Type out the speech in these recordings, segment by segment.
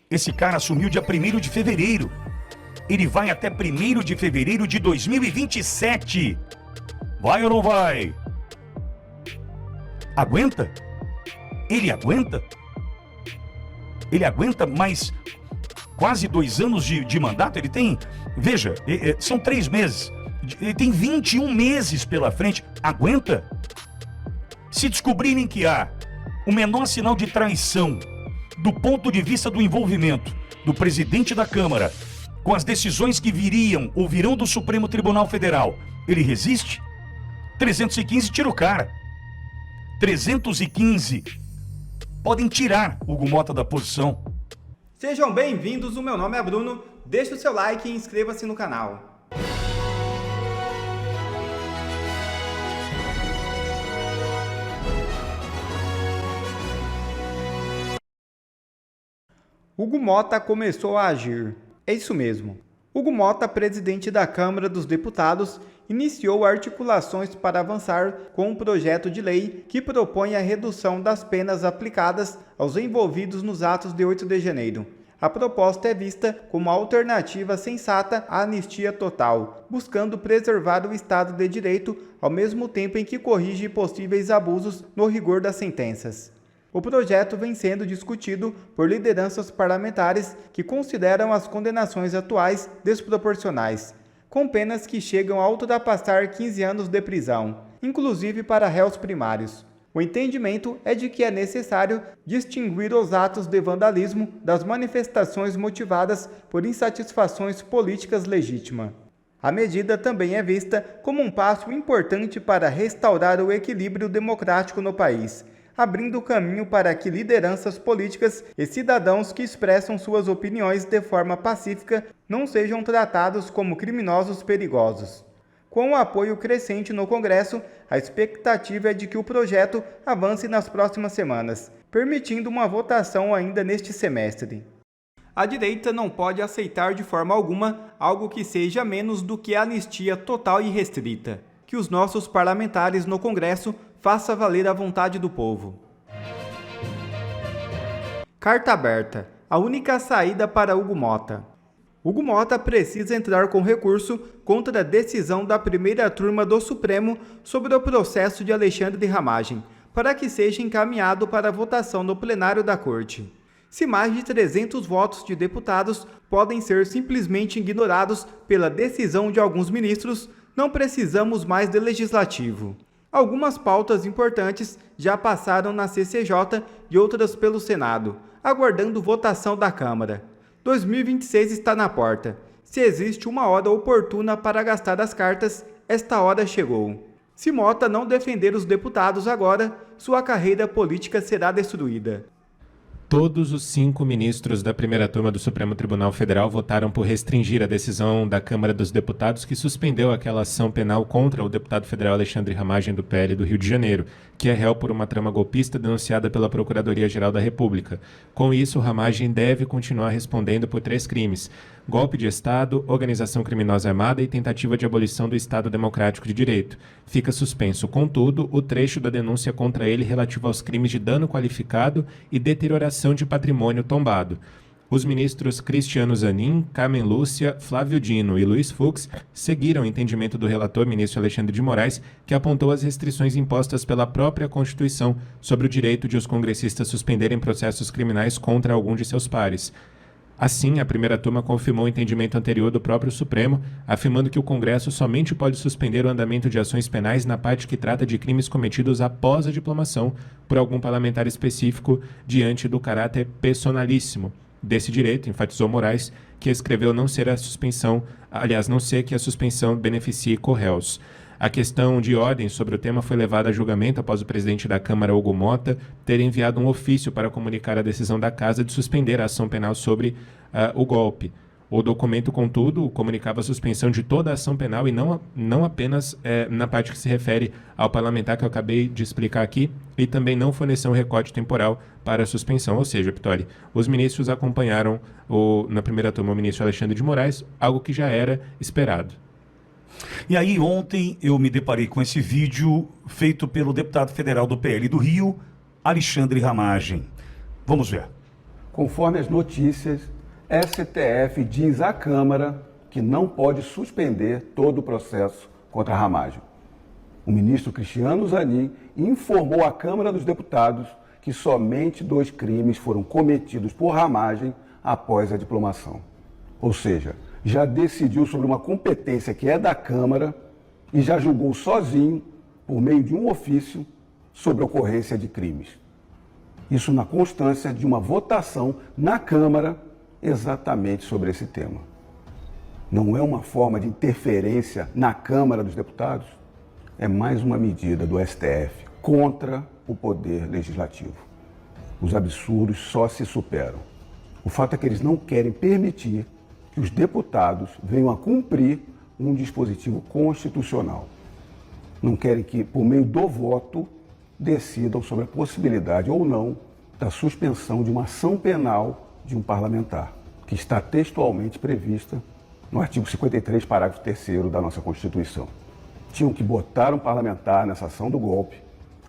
Esse cara assumiu dia 1º de fevereiro. Ele vai até 1º de fevereiro de 2027. Vai ou não vai? Aguenta? Ele aguenta? Ele aguenta mais quase 2 anos de mandato? Ele tem, veja, são 3 meses. Ele tem 21 meses pela frente. Aguenta? Se descobrirem que há o menor sinal de traição do ponto de vista do envolvimento do presidente da Câmara com as decisões que viriam ou virão do Supremo Tribunal Federal, ele resiste? 315 tira o cara. 315 podem tirar Hugo Motta da posição. Sejam bem-vindos, o meu nome é Bruno, deixe o seu like e inscreva-se no canal. Hugo Motta começou a agir. É isso mesmo. Hugo Motta, presidente da Câmara dos Deputados, iniciou articulações para avançar com um projeto de lei que propõe a redução das penas aplicadas aos envolvidos nos atos de 8 de janeiro. A proposta é vista como alternativa sensata à anistia total, buscando preservar o Estado de Direito ao mesmo tempo em que corrige possíveis abusos no rigor das sentenças. O projeto vem sendo discutido por lideranças parlamentares que consideram as condenações atuais desproporcionais, com penas que chegam a ultrapassar 15 anos de prisão, inclusive para réus primários. O entendimento é de que é necessário distinguir os atos de vandalismo das manifestações motivadas por insatisfações políticas legítimas. A medida também é vista como um passo importante para restaurar o equilíbrio democrático no país, abrindo caminho para que lideranças políticas e cidadãos que expressam suas opiniões de forma pacífica não sejam tratados como criminosos perigosos. Com o apoio crescente no Congresso, a expectativa é de que o projeto avance nas próximas semanas, permitindo uma votação ainda neste semestre. A direita não pode aceitar de forma alguma algo que seja menos do que a anistia total e restrita. Que os nossos parlamentares no Congresso façam valer a vontade do povo. Carta aberta. A única saída para Hugo Motta. Hugo Motta precisa entrar com recurso contra a decisão da primeira turma do Supremo sobre o processo de Alexandre de Ramagem, para que seja encaminhado para votação no plenário da Corte. Se mais de 300 votos de deputados podem ser simplesmente ignorados pela decisão de alguns ministros, não precisamos mais de legislativo. Algumas pautas importantes já passaram na CCJ e outras pelo Senado, aguardando votação da Câmara. 2026 está na porta. Se existe uma hora oportuna para gastar as cartas, esta hora chegou. Se Motta não defender os deputados agora, sua carreira política será destruída. Todos os 5 ministros da primeira turma do Supremo Tribunal Federal votaram por restringir a decisão da Câmara dos Deputados que suspendeu aquela ação penal contra o deputado federal Alexandre Ramagem do PL do Rio de Janeiro, que é réu por uma trama golpista denunciada pela Procuradoria-Geral da República. Com isso, Ramagem deve continuar respondendo por 3 crimes: golpe de Estado, organização criminosa armada e tentativa de abolição do Estado Democrático de Direito. Fica suspenso, contudo, o trecho da denúncia contra ele relativo aos crimes de dano qualificado e deterioração de patrimônio tombado. Os ministros Cristiano Zanin, Carmen Lúcia, Flávio Dino e Luiz Fux seguiram o entendimento do relator, ministro Alexandre de Moraes, que apontou as restrições impostas pela própria Constituição sobre o direito de os congressistas suspenderem processos criminais contra algum de seus pares. Assim, a primeira turma confirmou o entendimento anterior do próprio Supremo, afirmando que o Congresso somente pode suspender o andamento de ações penais na parte que trata de crimes cometidos após a diplomação por algum parlamentar específico diante do caráter personalíssimo desse direito, enfatizou Moraes, que escreveu não ser que a suspensão beneficie corréus. A questão de ordem sobre o tema foi levada a julgamento após o presidente da Câmara, Hugo Motta, ter enviado um ofício para comunicar a decisão da Casa de suspender a ação penal sobre o golpe. O documento, contudo, comunicava a suspensão de toda a ação penal e não apenas na parte que se refere ao parlamentar que eu acabei de explicar aqui, e também não forneceu um recorte temporal para a suspensão. Ou seja, Pittoli, os ministros acompanharam na primeira turma o ministro Alexandre de Moraes, algo que já era esperado. E aí ontem eu me deparei com esse vídeo feito pelo deputado federal do PL do Rio, Alexandre Ramagem. Vamos ver. Conforme as notícias, STF diz à Câmara que não pode suspender todo o processo contra a Ramagem. O ministro Cristiano Zanin informou à Câmara dos Deputados que somente 2 crimes foram cometidos por Ramagem após a diplomação. Ou seja, já decidiu sobre uma competência que é da Câmara e já julgou sozinho, por meio de um ofício, sobre a ocorrência de crimes. Isso na constância de uma votação na Câmara exatamente sobre esse tema. Não é uma forma de interferência na Câmara dos Deputados? É mais uma medida do STF contra o poder legislativo. Os absurdos só se superam. O fato é que eles não querem permitir que os deputados venham a cumprir um dispositivo constitucional. Não querem que, por meio do voto, decidam sobre a possibilidade ou não da suspensão de uma ação penal de um parlamentar, que está textualmente prevista no artigo 53, parágrafo 3º da nossa Constituição. Tinham que botar um parlamentar nessa ação do golpe,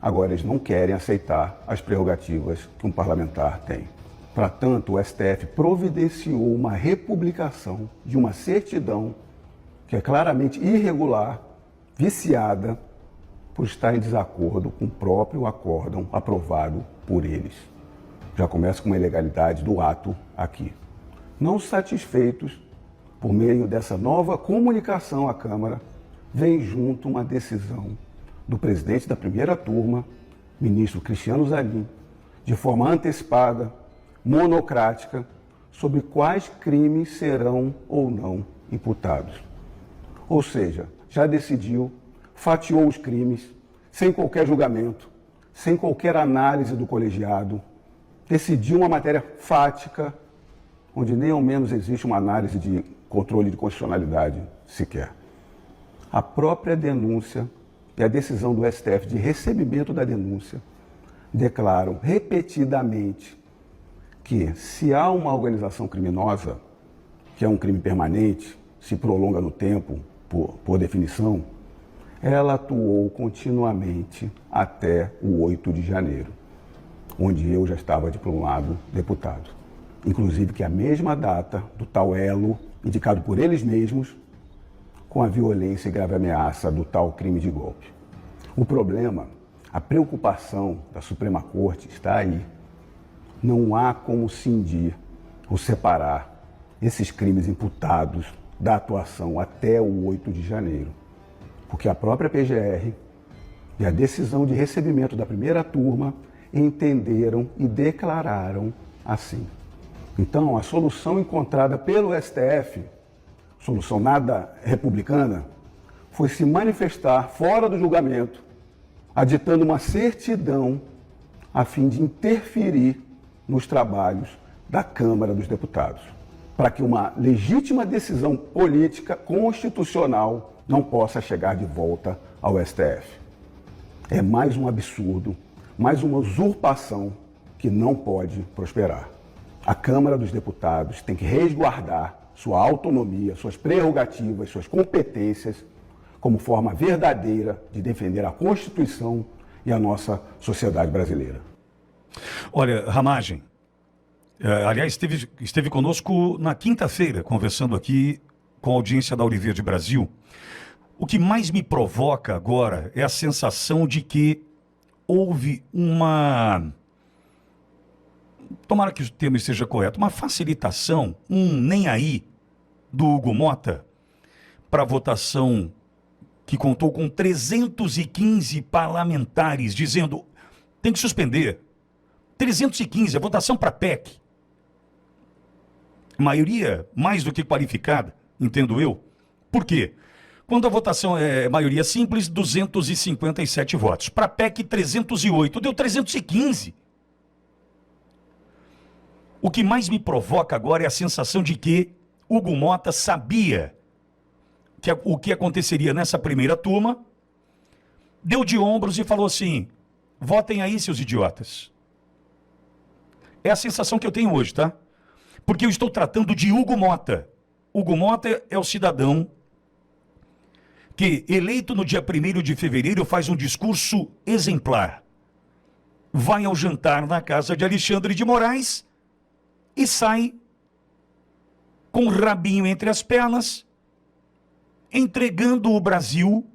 agora eles não querem aceitar as prerrogativas que um parlamentar tem. Para tanto, o STF providenciou uma republicação de uma certidão que é claramente irregular, viciada, por estar em desacordo com o próprio acórdão aprovado por eles. Já começa com uma ilegalidade do ato aqui. Não satisfeitos, por meio dessa nova comunicação à Câmara, vem junto uma decisão do presidente da primeira turma, ministro Cristiano Zanin, de forma antecipada, monocrática, sobre quais crimes serão ou não imputados. Ou seja, já decidiu, fatiou os crimes, sem qualquer julgamento, sem qualquer análise do colegiado, decidiu uma matéria fática, onde nem ao menos existe uma análise de controle de constitucionalidade sequer. A própria denúncia e a decisão do STF de recebimento da denúncia declaram repetidamente que, se há uma organização criminosa, que é um crime permanente, se prolonga no tempo, por definição, ela atuou continuamente até o 8 de janeiro, onde eu já estava diplomado deputado. Inclusive que é a mesma data do tal elo, indicado por eles mesmos, com a violência e grave ameaça do tal crime de golpe. O problema, a preocupação da Suprema Corte está aí. Não há como cindir ou separar esses crimes imputados da atuação até o 8 de janeiro, porque a própria PGR e a decisão de recebimento da primeira turma entenderam e declararam assim. Então, a solução encontrada pelo STF, solução nada republicana, foi se manifestar fora do julgamento, aditando uma certidão a fim de interferir nos trabalhos da Câmara dos Deputados, para que uma legítima decisão política constitucional não possa chegar de volta ao STF. É mais um absurdo, mais uma usurpação que não pode prosperar. A Câmara dos Deputados tem que resguardar sua autonomia, suas prerrogativas, suas competências, como forma verdadeira de defender a Constituição e a nossa sociedade brasileira. Olha, Ramagem, aliás, esteve conosco na quinta-feira, conversando aqui com a audiência da Auriverde Brasil. O que mais me provoca agora é a sensação de que houve uma... Tomara que o termo esteja correto, uma facilitação, um nem aí do Hugo Mota para a votação que contou com 315 parlamentares dizendo tem que suspender. 315, a votação para PEC. Maioria mais do que qualificada, entendo eu. Por quê? Quando a votação é maioria simples, 257 votos. Para PEC, 308, deu 315. O que mais me provoca agora é a sensação de que Hugo Mota sabia o que aconteceria nessa primeira turma, deu de ombros e falou assim, votem aí, seus idiotas. É a sensação que eu tenho hoje, tá? Porque eu estou tratando de Hugo Mota. Hugo Mota é o cidadão que, eleito no dia 1º de fevereiro, faz um discurso exemplar. Vai ao jantar na casa de Alexandre de Moraes e sai com o rabinho entre as pernas, entregando o Brasil,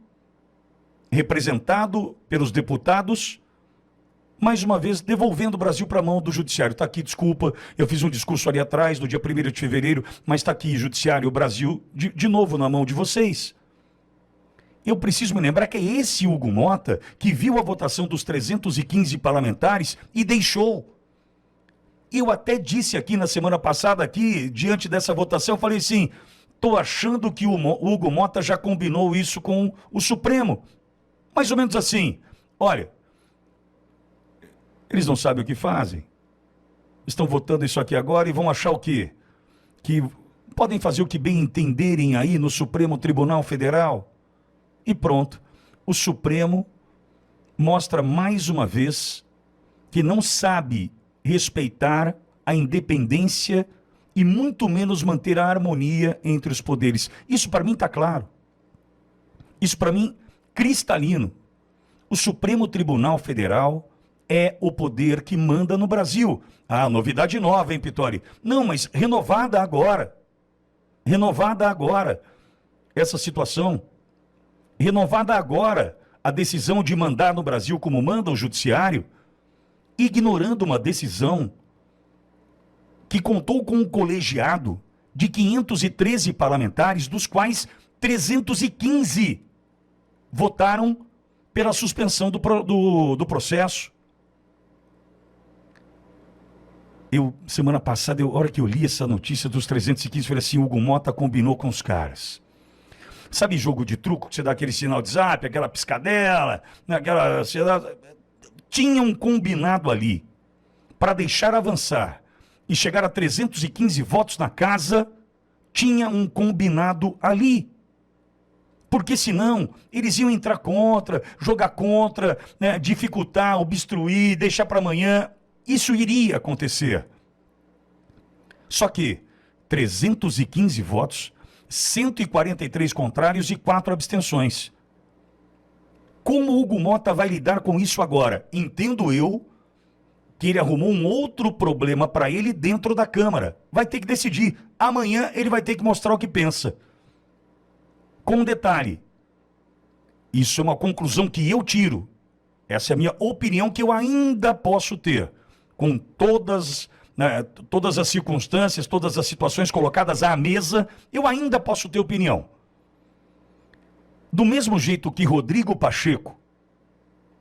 representado pelos deputados, mais uma vez devolvendo o Brasil para a mão do judiciário. Está aqui, desculpa, eu fiz um discurso ali atrás, no dia 1º de fevereiro, mas está aqui, judiciário, o Brasil, de novo na mão de vocês. Eu preciso me lembrar que é esse Hugo Mota que viu a votação dos 315 parlamentares e deixou. Eu até disse aqui na semana passada, aqui, diante dessa votação, eu falei assim, estou achando que o Hugo Mota já combinou isso com o Supremo. Mais ou menos assim, olha, eles não sabem o que fazem. Estão votando isso aqui agora e vão achar o quê? Que podem fazer o que bem entenderem aí no Supremo Tribunal Federal. E pronto, o Supremo mostra mais uma vez que não sabe respeitar a independência e muito menos manter a harmonia entre os poderes. Isso para mim está claro. Isso para mim cristalino. O Supremo Tribunal Federal é o poder que manda no Brasil. Ah, novidade nova, hein, Pittori? Não, mas renovada agora. Renovada agora essa situação. Renovada agora a decisão de mandar no Brasil como manda o judiciário, ignorando uma decisão que contou com um colegiado de 513 parlamentares, dos quais 315 votaram pela suspensão do processo. Semana passada, a hora que eu li essa notícia dos 315, eu falei assim, Hugo Mota combinou com os caras. Sabe jogo de truco, que você dá aquele sinal de zap, aquela piscadela, aquela... Tinham combinado ali para deixar avançar e chegar a 315 votos na casa, tinha um combinado ali. Porque senão eles iam entrar contra, jogar contra, né, dificultar, obstruir, deixar para amanhã. Isso iria acontecer. Só que 315 votos, 143 contrários e 4 abstenções. Como o Hugo Mota vai lidar com isso agora? Entendo eu que ele arrumou um outro problema para ele dentro da Câmara. Vai ter que decidir. Amanhã ele vai ter que mostrar o que pensa. Com um detalhe. Isso é uma conclusão que eu tiro. Essa é a minha opinião que eu ainda posso ter. Com todas as circunstâncias, todas as situações colocadas à mesa, eu ainda posso ter opinião. Do mesmo jeito que Rodrigo Pacheco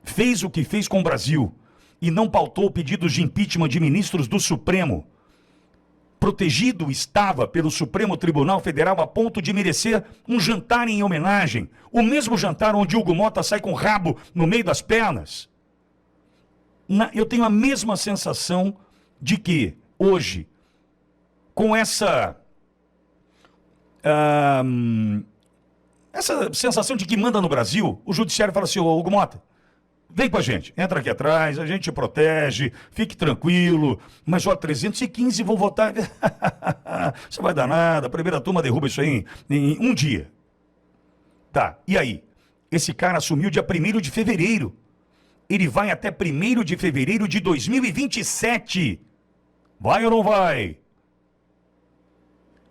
fez o que fez com o Brasil e não pautou pedidos de impeachment de ministros do Supremo, protegido estava pelo Supremo Tribunal Federal a ponto de merecer um jantar em homenagem, o mesmo jantar onde Hugo Mota sai com o rabo no meio das pernas. Eu tenho a mesma sensação de que hoje, com essa sensação de que manda no Brasil, o judiciário fala assim, ô Hugo Mota, vem com a gente, entra aqui atrás, a gente te protege, fique tranquilo, mas ó, 315 vão votar, você vai dar nada, a primeira turma derruba isso aí em um dia. Tá, e aí? Esse cara assumiu dia 1º de fevereiro, ele vai até 1º de fevereiro de 2027, vai ou não vai?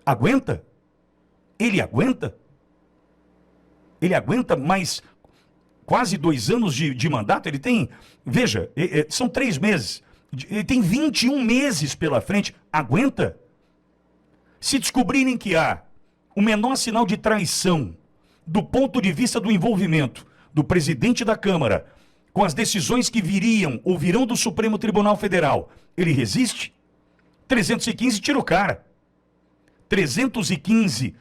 Aguenta? Ele aguenta? Ele aguenta mais quase 2 anos de mandato? Ele tem, veja, são 3 meses. Ele tem 21 meses pela frente. Aguenta? Se descobrirem que há o menor sinal de traição do ponto de vista do envolvimento do presidente da Câmara com as decisões que viriam ou virão do Supremo Tribunal Federal, ele resiste? 315 tira o cara. 315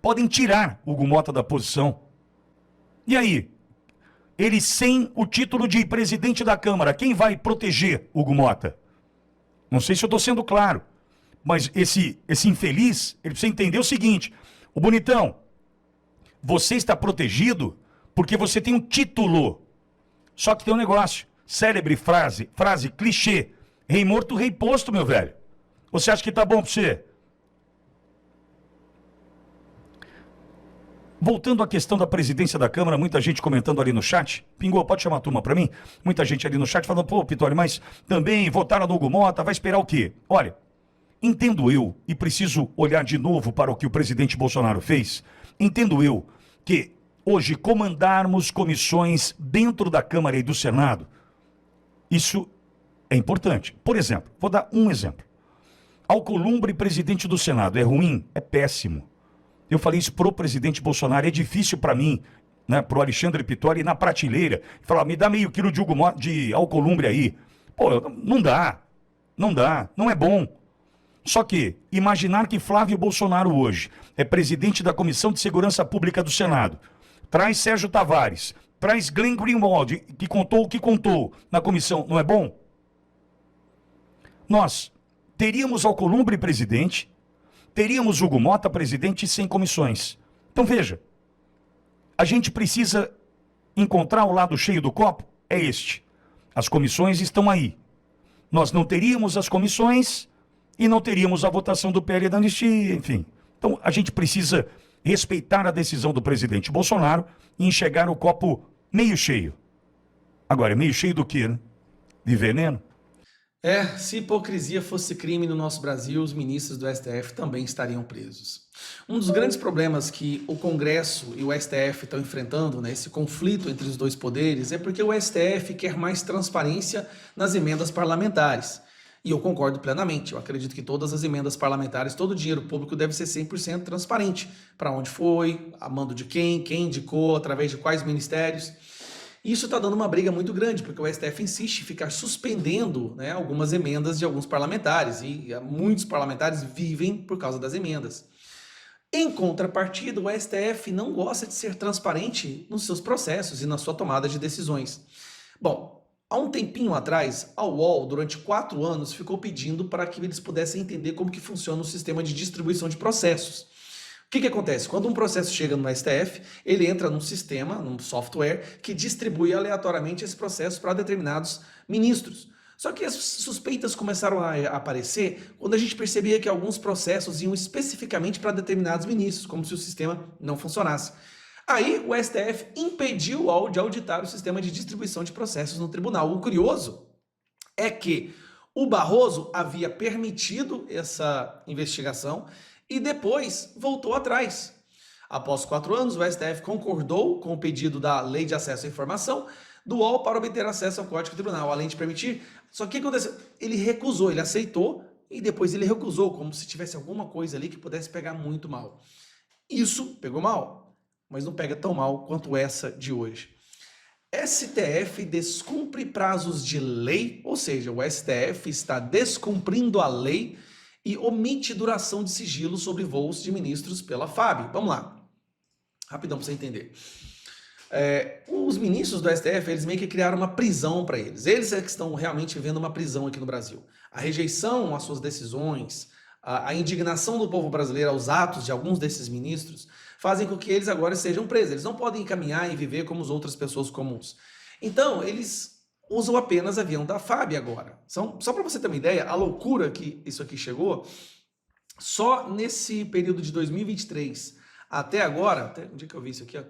podem tirar Hugo Mota da posição. E aí? Ele sem o título de presidente da Câmara, quem vai proteger Hugo Mota? Não sei se eu estou sendo claro, mas esse infeliz, ele precisa entender o seguinte, ô bonitão, você está protegido porque você tem um título. Só que tem um negócio, célebre frase clichê, rei morto, rei posto, meu velho. Você acha que tá bom pra você? Voltando à questão da presidência da Câmara, muita gente comentando ali no chat. Pingou, pode chamar a turma para mim? Muita gente ali no chat falando, pô, Pittori, mas também votaram no Hugo Mota, vai esperar o quê? Olha, entendo eu, e preciso olhar de novo para o que o presidente Bolsonaro fez, entendo eu que hoje comandarmos comissões dentro da Câmara e do Senado, isso é importante. Por exemplo, vou dar um exemplo. Alcolumbre, presidente do Senado, é ruim? É péssimo. Eu falei isso pro presidente Bolsonaro, é difícil para mim, né, pro Alexandre Pittori ir na prateleira, falar, me dá meio quilo de Alcolumbre aí. Pô, não dá, não é bom. Só que imaginar que Flávio Bolsonaro hoje é presidente da Comissão de Segurança Pública do Senado, traz Sérgio Tavares, traz Glenn Greenwald, que contou o que contou na comissão, não é bom? Nós teríamos Alcolumbre presidente, teríamos Hugo Mota presidente sem comissões. Então veja, a gente precisa encontrar o lado cheio do copo, é este. As comissões estão aí. Nós não teríamos as comissões e não teríamos a votação do PL da anistia, enfim. Então a gente precisa respeitar a decisão do presidente Bolsonaro e enxergar o copo meio cheio. Agora, meio cheio do quê, né? De veneno? Se hipocrisia fosse crime no nosso Brasil, os ministros do STF também estariam presos. Um dos grandes problemas que o Congresso e o STF estão enfrentando, né, esse conflito entre os dois poderes, é porque o STF quer mais transparência nas emendas parlamentares. E eu concordo plenamente. Eu acredito que todas as emendas parlamentares, todo o dinheiro público deve ser 100% transparente. Para onde foi, a mando de quem indicou, através de quais ministérios. Isso está dando uma briga muito grande, porque o STF insiste em ficar suspendendo, né, algumas emendas de alguns parlamentares, e muitos parlamentares vivem por causa das emendas. Em contrapartida, o STF não gosta de ser transparente nos seus processos e na sua tomada de decisões. Bom, há um tempinho atrás, a UOL, durante 4 anos, ficou pedindo para que eles pudessem entender como que funciona o sistema de distribuição de processos. O que acontece? Quando um processo chega no STF, ele entra num sistema, num software, que distribui aleatoriamente esse processo para determinados ministros. Só que as suspeitas começaram a aparecer quando a gente percebia que alguns processos iam especificamente para determinados ministros, como se o sistema não funcionasse. Aí o STF impediu de auditar o sistema de distribuição de processos no tribunal. O curioso é que o Barroso havia permitido essa investigação e depois voltou atrás. Após 4 anos, o STF concordou com o pedido da Lei de Acesso à Informação do UOL para obter acesso ao Código Tribunal, além de permitir. Só que o que aconteceu? Ele recusou, ele aceitou e depois ele recusou, como se tivesse alguma coisa ali que pudesse pegar muito mal. Isso pegou mal, mas não pega tão mal quanto essa de hoje. STF descumpre prazos de lei, ou seja, o STF está descumprindo a lei e omite duração de sigilo sobre voos de ministros pela FAB. Vamos lá. Rapidão para você entender. Os ministros do STF, eles meio que criaram uma prisão para eles. Eles é que estão realmente vivendo uma prisão aqui no Brasil. A rejeição às suas decisões, a indignação do povo brasileiro aos atos de alguns desses ministros, fazem com que eles agora sejam presos. Eles não podem caminhar e viver como as outras pessoas comuns. Então, eles usam apenas avião da FAB agora. Só para você ter uma ideia, a loucura que isso aqui chegou, só nesse período de 2023 até agora, até onde é que eu vi isso aqui, ó?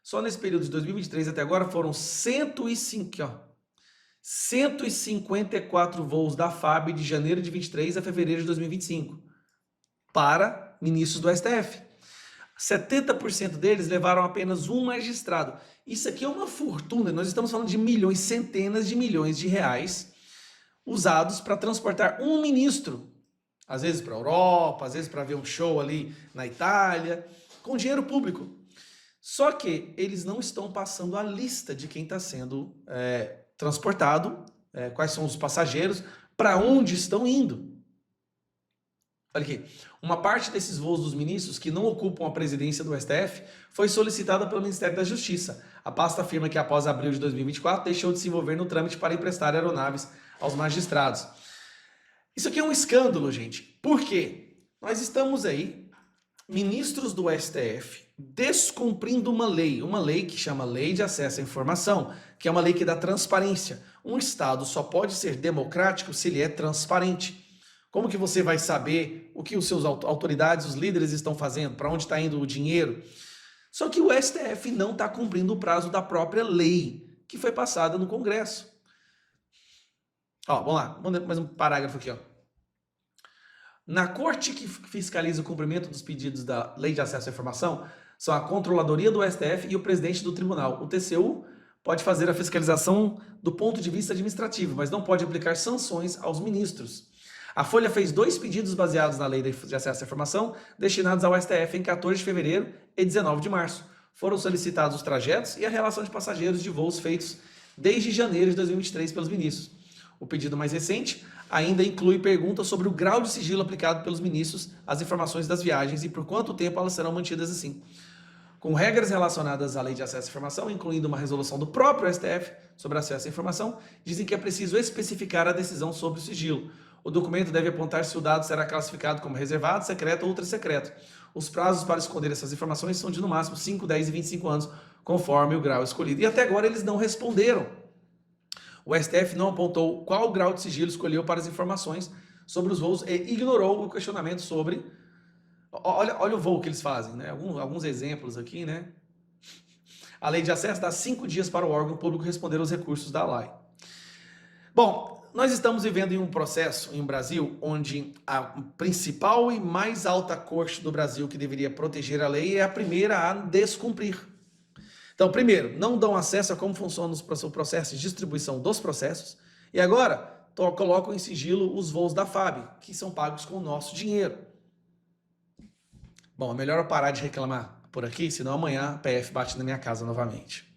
Só nesse período de 2023 até agora foram 154 voos da FAB de janeiro de 23 a fevereiro de 2025 para ministros do STF. 70% deles levaram apenas um magistrado. Isso aqui é uma fortuna. Nós estamos falando de milhões, centenas de milhões de reais usados para transportar um ministro. Às vezes para a Europa, às vezes para ver um show ali na Itália, com dinheiro público. Só que eles não estão passando a lista de quem está sendo transportado, quais são os passageiros, para onde estão indo. Olha aqui, uma parte desses voos dos ministros que não ocupam a presidência do STF foi solicitada pelo Ministério da Justiça. A pasta afirma que após abril de 2024 deixou de se envolver no trâmite para emprestar aeronaves aos magistrados. Isso aqui é um escândalo, gente. Por quê? Nós estamos aí, ministros do STF, descumprindo uma lei que chama Lei de Acesso à Informação, que é uma lei que dá transparência. Um Estado só pode ser democrático se ele é transparente. Como que você vai saber o que os seus autoridades, os líderes estão fazendo, para onde está indo o dinheiro? Só que o STF não está cumprindo o prazo da própria lei que foi passada no Congresso. Ó, vamos lá, mais um parágrafo aqui, ó. Na corte que fiscaliza o cumprimento dos pedidos da Lei de Acesso à Informação são a Controladoria do STF e o presidente do tribunal. O TCU pode fazer a fiscalização do ponto de vista administrativo, mas não pode aplicar sanções aos ministros. A Folha fez 2 pedidos baseados na Lei de Acesso à Informação destinados ao STF em 14 de fevereiro e 19 de março. Foram solicitados os trajetos e a relação de passageiros de voos feitos desde janeiro de 2023 pelos ministros. O pedido mais recente ainda inclui perguntas sobre o grau de sigilo aplicado pelos ministros às informações das viagens e por quanto tempo elas serão mantidas assim. Com regras relacionadas à Lei de Acesso à Informação, incluindo uma resolução do próprio STF sobre acesso à informação, dizem que é preciso especificar a decisão sobre o sigilo. O documento deve apontar se o dado será classificado como reservado, secreto ou ultra-secreto. Os prazos para esconder essas informações são de no máximo 5, 10 e 25 anos, conforme o grau escolhido. E até agora eles não responderam. O STF não apontou qual grau de sigilo escolheu para as informações sobre os voos e ignorou o questionamento sobre... Olha o voo que eles fazem, né? Alguns exemplos aqui, né? A Lei de Acesso dá 5 dias para o órgão público responder aos recursos da LAI. Bom, nós estamos vivendo em um processo, em um Brasil, onde a principal e mais alta corte do Brasil que deveria proteger a lei é a primeira a descumprir. Então, primeiro, não dão acesso a como funciona o processo de distribuição dos processos. E agora, colocam em sigilo os voos da FAB, que são pagos com o nosso dinheiro. Bom, é melhor eu parar de reclamar por aqui, senão amanhã a PF bate na minha casa novamente.